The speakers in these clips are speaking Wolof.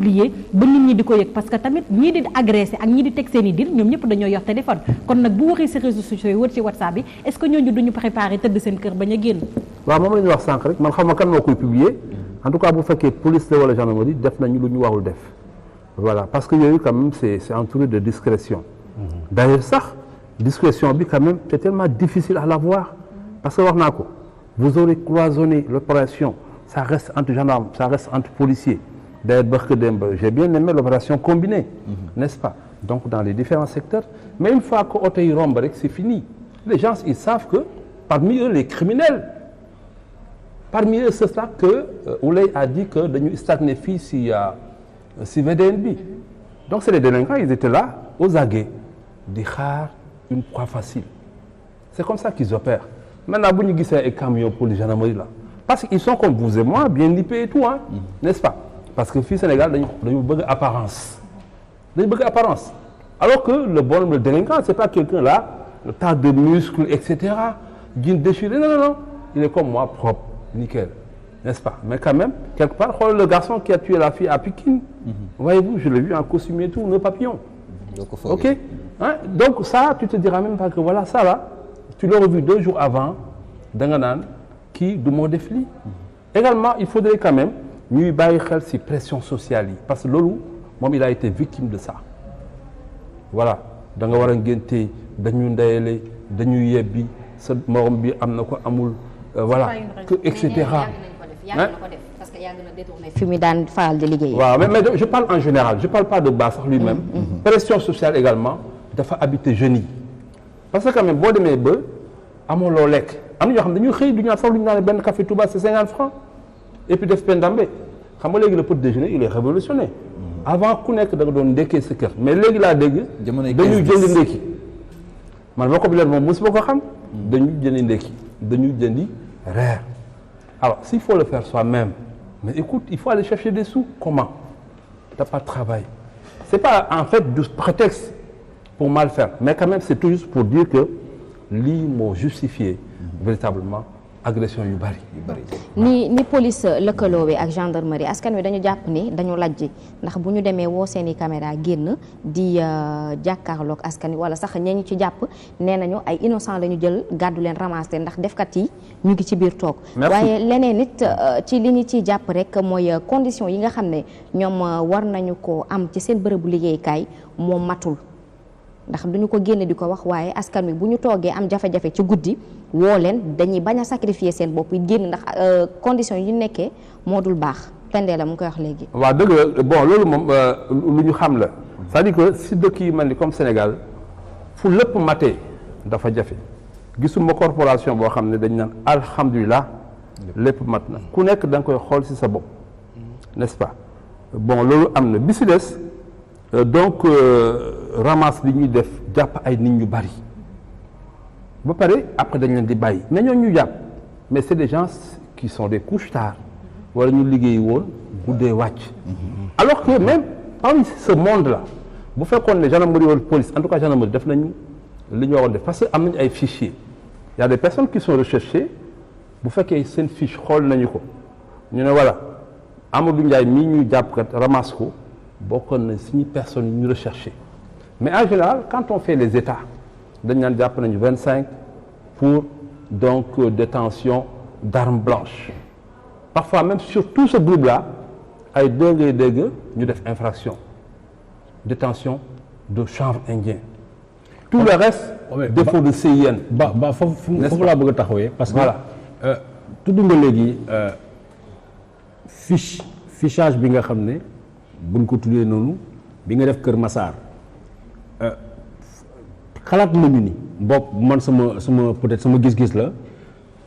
lié ba nit ñi di ko yëg parce que tamit ñii di agressé ak ñii di teg seen i dir ñoom ñëpp dañoo yor téléphone kon nag bu waxee ci réseaux sociaux yi wër ci WhatsApp bi est-ce que ñooñu duñu préparé tëdd seen kër bañ a génn. waaw moom la ñu wax sànq rek man xam ma kan moo koy publier en tout cas bu fekkee police la wala gendarmerie def nañu lu ñu warul def voilà parce que yooyu quand même c'est entouré de discrétion. D'ailleurs sax discrétion bi quand même c'est tellement difficile à l'avoir parce que wax naa ko vous aurez cloisonné l'opération ça reste entre gendarmes ça reste entre policiers. D'ailleurs barke démb j'ai bien aimé l'opération combinée n'est-ce pas donc dans les différents secteurs mais une fois que oto yi romb rek c'est fini les gens ils savent que parmi eux les criminels parmi eux c'est ça que Ouleye a dit que dañu stagné fii si VDN bi donc c'est les délinquants ils étaient là aux aguets di xaar une proie facile c'est comme ça qu'ils opèrent maintenant bu ñu gisee ay camions police gendarmerie là parce qu'ils sont comme vous et moi bien équipés et tout hein n'est-ce pas parce que fii Sénégal dañu bëgg apparence alors que le délinquant c'est pas quelqu'un là le tas de muscles etc jean déchiré non il est comme moi propre nickel n'est-ce pas mais quand même quelque part xoolal le garçon qui a tué la fille à Pikine voyez-vous je l'ai vu en costume et tout nœud papillon ok hein? Donc ça tu te diras même pas que voilà ça là tu l'aurais vu 2 jours avant da nga naan kii du moo def lii également il faudrait quand même ñuy bàyyi xel ci pression sociale yi parce que loolu moom il a été victime de ça voilà da nga war a ngénte dañu ndeyale dañu yebbi sa morom bi am na ko amul voilà que et cetera parce que yàgg na détourné fi mu daan faral di liggéey. waaw mais je parle en général je parle pas de Ba sax lui-même pression sociale également dafa habiter jeunes yi parce que quand même boo demee ba amoo loo lekk am na ñoo xam dañuy xëy du ñu naan sax lu ñu naan benn café Touba c'est 50 francs et puis def pendambe xam nga léegi le petit déjeuner il est révolutionné avant ku nekk da nga doon ndekkee sa kër mais léegi laa dégg dañuy jëndi ndekki man boo ko bi leen moom mosu boo ko xam dañuy jëndi ndekki dañuy jëndi reer alors s'il faut le faire soi-même mais écoute il faut aller chercher des sous comment t'as pas de travail c'est pas en fait du prétexte pour mal faire mais quand même c'est tout juste pour dire que lii moo justifié véritablement agression yu bari ni police lëkkaloowee ak gendarmerie askan wi dañu jàpp ni dañu lajji ndax bu ñu demee woo seeni caméra génn di jàkkaarloog askan wi wala sax ñañu ci jàpp nee nañu ay innocent la ñu jël gàddu leen ramassé ndax defkat yi ñu ngi ci biir toog waaye leneen nit ci li ñu ciy jàpp rek mooy condition yi nga xam ne ñoom war nañu ko am ci seen bërëbu liggéeykaay moom matul ndax duñu ko génne di ko wax waaye askan wi bu ñu toogee am jafe-jafe ci guddi woo leen dañuy bañ a sacrifier seen bopp yi génn ndax conditions yi ñu nekkee moo dul baax tendee la mu ngi koy wax léegi. waaw dëgg la bon loolu moom lu ñu xam la c'est-à-dire que si dëkk yi mel ni comme Sénégal fu lépp matee dafa jafe gisuma corporation boo xam ne dañ naan alhamdulilah lépp mat na ku nekk da nga koy xool si sa bopp n'est-ce pas bon loolu am na bi si des donc ramasse bi ñuy def jàpp ay nit ñu bari ba pare après dañ leen di bàyyi mais ñoo ñu jàpp mais c'est des gens qui sont des couche-tard wala ñu liggéey woon guddee wàcc alors que même parmi ce monde là bu fekkoon ne gendarmerie wala police en tout cas gendarmerie def nañu li ñu waroon def parce que am nañu ay fichiers il y a des personnes qui sont recherchées bu fekkee seen fiche xool nañu ko ñu ne voilà Amadou Ndiaye mii ñuy jàpp kat ramasse ko bokkoon na suñu personnes yi ñu recherché mais en général quand on fait les états dañ naan jàpp nañu 25 pour donc détention d'armes blanches parfois même sur tout ce groupe là ay deux ngay dégg ñu def infraction détention de chanvre indien tout le reste défaut de CIN ba foofu laa bëgg a taxawee parce que voilà tudd nga léegi fichage bi nga xam ne buñ ko tuddee noonu bi nga def Kër Massar xalaat nañu ni bopp man sama peut-être sama gis-gis la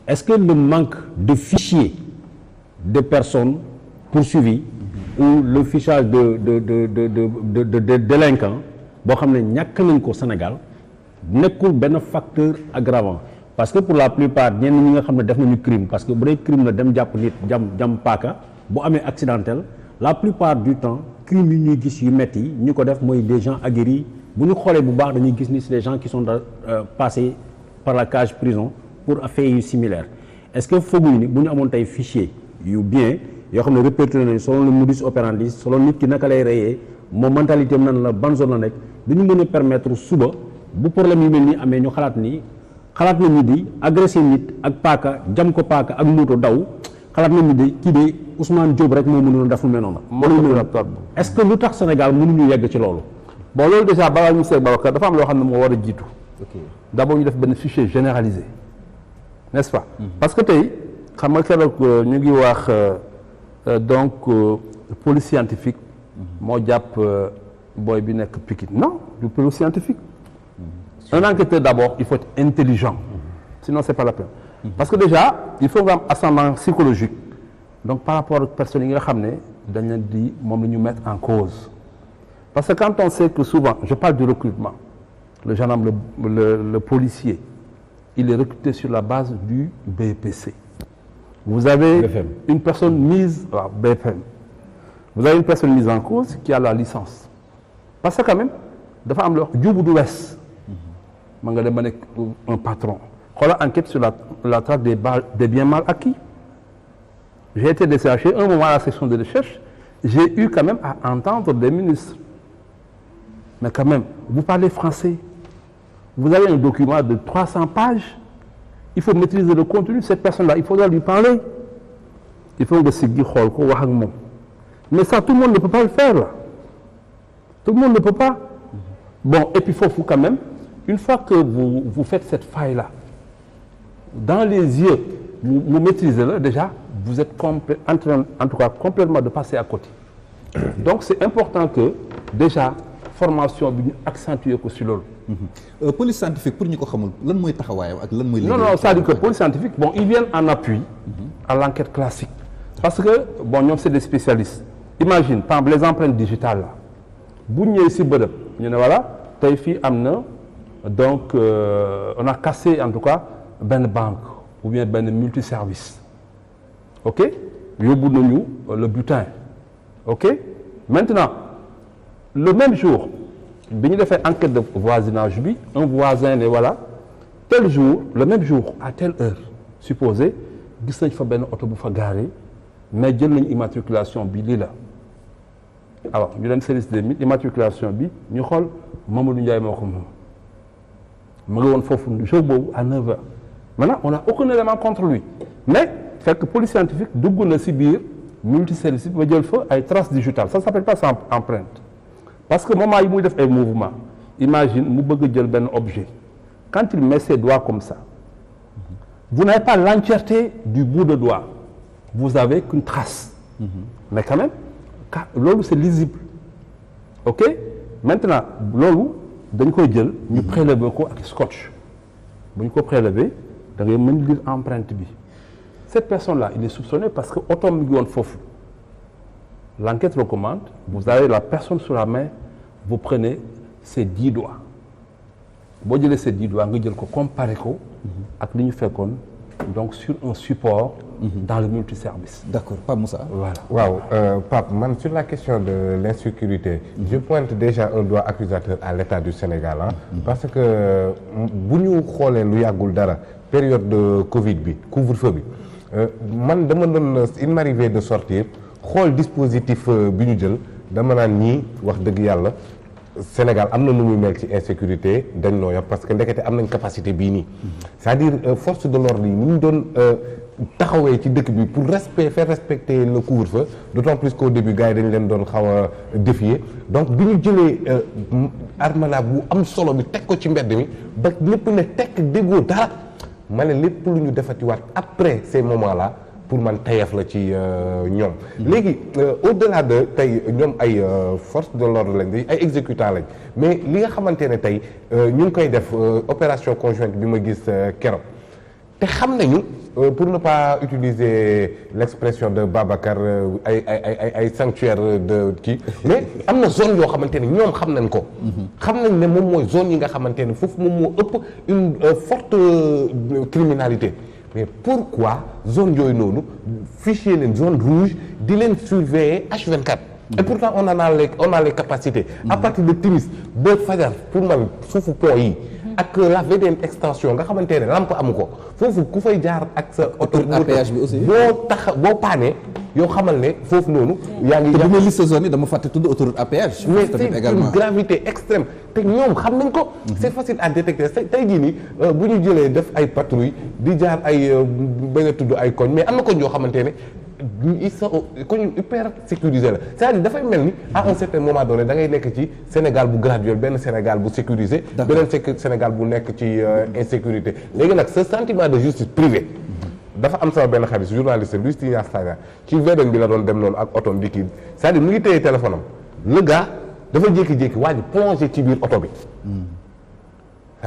est-ce que le manque de fichier de personnes poursuivies ou le fichage de délinquants boo xam ne ñàkk nañ ko Sénégal nekkul benn facteur aggravant parce que pour la plupart ñenn ñi nga xam ne def nañu crime parce que bu dee crime la dem jàpp nit jam paaka bu amee accidentel la plupart du temps crime yi ñuy gis yu metti yi ñu ko def mooy des gens aguerris bu ñu xoolee bu baax dañuy gis ni c'est des gens qui sont passés par la cage prison pour faits yu similaires est-ce que fooguñu ni bu ñu amoon tey fichier yu bien yoo xam ne répertorié nañ selon le modus operandi selon nit ki naka lay reyee moom mentalité am nan la ban zone la nekk dañu mën a permettre suba bu problème yu mel nii amee ñu xalaat nañu di agressé nit ak paaka jam ko paaka ak moto daw xalaat nañu di kii de Ousmane Diop rek moo mënoon def lu mel noonu. est-ce que lu tax Sénégal mënuñu yegg ci loolu. bon loolu déjà balaa ñu seeg Babacar dafa am loo xam ne moo war a jiitu. d'abord ñu def benn fichier généralisé n'est-ce pas. parce que tey xam nga keroog ñu ngi wax donc police scientifique moo jàpp booy bi nekk Pikine non du police scientifique. un enquêteur d'abord il faut être intelligent sinon c'est pas la peine. parce que déjà il faut nga am ascendant psychologique donc par rapport ak personnes yi nga xam ne dañ leen di moom la ñu mettre en cause parce que quand on sait que souvent je parle du recrutement le gendarme le policier il est recruté sur la base du BPC. vous avez BFM. Une personne mise waaw BFM vous avez une personne mise en cause qui a la licence parce que quand même dafa am loo jubu du wes ma nga dem ba nekk un patron xoolal enquête sur la traque des biens mal acquis. J'ai été déchargé un moment à la section de recherche j'ai eu quand même à entendre des ministres mais quand même vous parlez français vous avez un document de 300 pages il faut maîtriser le contenu cette personne-là il faudra lui parler il faut nga siggi xool ko wax ak moom mais ça tout le monde ne peut pas le faire là tout le monde ne peut pas bon et puis foofu quand même une fois que vous faites cette faille-là dans les yeux vous maîtrisez là déjà vous êtes en train en tout cas complètement de passer à côté donc c'est important que déjà formation bi ñu accentuer ko ci loolu. police scientifique pour ñu ko xamul lan mooy taxawaayam ak lan mooy. non c'est-à-dire que police scientifique bon ils viennent en appui à l'enquête classique parce que bon ñoom c'est des spécialistes imagine par exemple les empreintes digitales là bu ñëwee ci bërëb ñu ne voilà tey fii am na donc on a cassé en tout cas benn banque ou bien benn multiservice ok yóbbu nañu le butin ok maintenant le même jour bi ñu defee enquête de voisinage bi un voisin ne voilà tel jour le même jour à telle heure supposé gis nañ fa benn oto bu fa garé mais jël nañ immatriculation bi lii la alors ñu dem service des mines immatriculation bi ñu xool Mamadou Ndiaye moo ko moom mu ngi woon foofu jour boobu à 9h maintenant on n'a aucun élément contre lui mais fekk police scientifique dugg na ci biir multiservice bi ba jël fa ay traces digitales ça s'appelle pas ça empreinte parce que moment yi muy def ay mouvement imagine mu bëgg a jël benn objet quand il met ses doigts comme ça vous n'avez pas l'entièreté du bout de doigt vous avez qu'une trace mais quand même loolu c'est lisible ok maintenant loolu dañ koy jël ñu prélever ko ak scotch bu ñu ko prélever da ngay mën lire empreinte bi cette personne-là il est soupçonné parce que oto mi ngi woon foofu l'enquête recommande vous avez la personne sur la main vous prenez ses 10 doigts boo jëlee ses 10 doigts nga jël ko comparer ko ak li ñu fekkoon donc sur un support dans le multiservice. D'accord, Pape Moussa. Voilà. Waaw Pape man sur la question de l'insécurité je pointe déjà un doigt accusateur à l'État du Sénégal parce que bu ñu xoolee lu yàggul dara période de Covid bi couvre-feu bi man dama doon il m'arrivait de sortir xool dispositif bi ñu jël dama naan ñii wax dëgg yàlla Sénégal am na nu muy mel ci insécurité dañ noo yor parce que ndekete am nañ capacité bii nii c'est-à-dire force de l'ordre yi ni ñu doon taxawee ci dëkk bi pour faire respecter le couvre-feu d'autant plus qu'au début gars yi dañ leen doon xaw a défier donc bi ñu jëlee armala bu am solo bi teg ko ci mbedd mi ba ñëpp ne tekk déggoo dara ma ne lépp lu ñu defatiwaat après ces moments-là pour man tayef la ci ñoom léegi au-delà de tey ñoom ay force de l'ordre lañ ay exécutants lañ mais li nga xamante ne tey ñu ngi koy def opération conjointe bi ma gis keroog te xam nañu pour ne pas utiliser l'expression de Babacar ay sanctuaire de kii mais am na zone yoo xamante ne ñoom xam nañ ko xam nañ ne moom mooy zone yi nga xamante ne foofu moom moo ëpp une forte criminalité mais pourquoi zone yooyu noonu fichier leen zone rouge di leen surveiller H24 et pourtant on a les capacités à partir de timis ba fajar pour man suufu pont yi ak la VDN extension nga xamante ne lampe amu ko foofu ku fay jaar ak sa autoroute à péage bi aussi. boo paanee yow xamal ne foofu noonu yaa ngi te bu may liste zone yi dama fàtte tudd autoroute à péage. mais tamit c'est également une gravité extrême te ñoom xam nañ ko c'est facile à détecter tey jii nii bu ñu jëlee def ay patrouille di jaar ay bañ a tudd ay koñ mais am na koñ yoo xamante ne ils sont koñ hyper sécurisé la c'est-à-dire dafay mel ni à un certain moment donné da ngay nekk ci Sénégal bu graduel benn Sénégal bu sécurisé beneen Sénégal bu nekk ci insécurité léegi nag ce sentiment de justice privée dafa am sama benn xarit journaliste Louis Tignas Sagna ci VDN bi la doon dem noonu ak otom di kii c'est-à-dire mu ngi téye téléphone am le gars dafa jékki-jékki waa ji plongé ci biir oto bi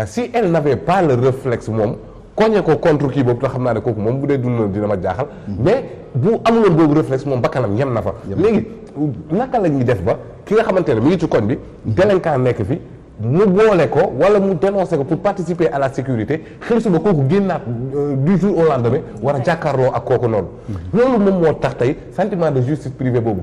si elle n'avait pas le réflexe moom koñe ko contre kii boobu te xam naa ne kooku moom bu dee dund na dina ma jaaxal mais bu amuloon boobu réflexe moom bakkanam yem na fa léegi naka la ñuy def ba ki nga xamante ne mi ngi ci koñ bi délinquant nekk fi mu boole ko wala mu dénoncer ko pour participer à la sécurité xëy suba kooku génnaat du jour au lendemain war a jàkkaarloo ak kooku noonu loolu moom moo tax tey sentiment de justice privée boobu